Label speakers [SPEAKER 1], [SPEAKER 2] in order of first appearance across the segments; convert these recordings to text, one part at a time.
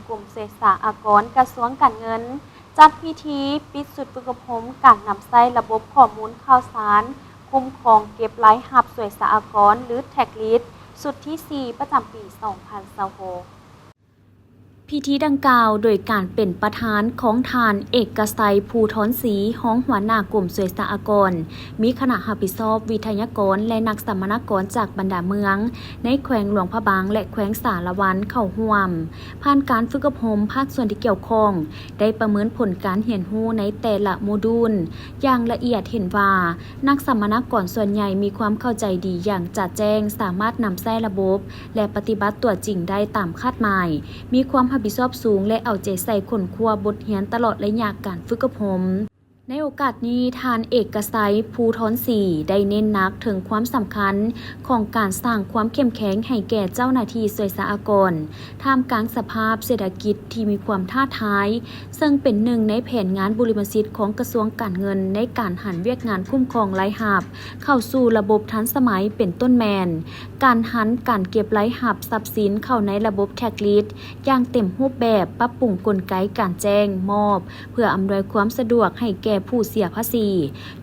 [SPEAKER 1] กรมเศรษฐอากรกระทรวงการเงินจัดพิธีปิดสุดฝึกอบรมการนำใช้ระบบข้อมูลข่าวสารคุ้มครองเก็บรายหับสวยสหกรณ์หรือแท็กลิสสุดที่ 4 ประจำปี 2026พิธีดังกล่าวโดยการเป็นประธานของทานเอกชัยภูทรศรีห้องหัวหน้ากลุ่มสวยสหกรณ์มีคณะรับผิดชอบวิทยากรและนักสัมมนากรจากบรรดาเมืองในแขวงหลวงพระบางและแขวงสารวันเข้าร่วมผ่านการฝึกอบรมภาคส่วนที่เกี่ยวข้องได้ประเมินผลการเรียนรู้ในแต่ละโมดูลอย่างละเอียดเห็นว่านักสัมมนากรส่วนใหญ่มีความเข้าใจดีอย่างจัดแจ้งสามารถนำใช้ระบบและปฏิบัติตัวจริงได้ตามคาดหมายมีความรับผิดชอบสูงและเอาใจใส่คนครัวบทเรียนตลอดระยะการฝึกอบรมในโอกาสนี้ทานเอกชัยภูทรศรีได้เน้นหนักถึงความสำคัญของการสร้างความเข้มแข็งให้แก่เจ้าหน้าที่สวยสหกรณ์ท่ามกลางสภาพเศรษฐกิจที่มีความท้าทายซึ่งเป็นหนึ่งในแผนงานบริมสิทธิ์ของกระทรวงการเงินในการหันเวียกงานคุ้มครองรายหับเข้าสู่ระบบทันสมัยเป็นต้นแมนการหันการเก็บรายหับทรัพย์สินเข้าในระบบแท็กลิสอย่างเต็มรูปแบบปรับปรุงกลไกการแจ้งมอบเพื่ออำนวยความสะดวกให้แก่ผู้เสียภาษี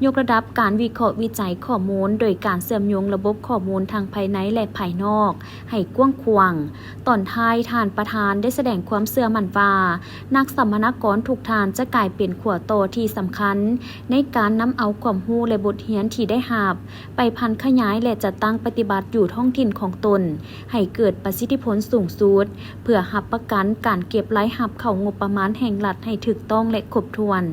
[SPEAKER 1] ยกระดับการวิเคราะห์วิจัยข้อมูลโดยการเชื่อมโยงระบบข้อมูลทางภายในและภายนอกให้กว้างขวางตอนท้ายท่านประธานได้แสดงความเชื่อมั่นว่านักสัมมนากรทุกท่านจะกลายเป็นขั้วโตที่สำคัญในการนำเอาความรู้และบทเรียนที่ได้รับไปพันขยายและจัดตั้งปฏิบัติอยู่ท้องถิ่นของตนให้เกิดประสิทธิผลสูงสุดเพื่อรับประกันการเก็บรายรับเข้างบประมาณแห่งรัฐให้ถูกต้องและครบถ้วน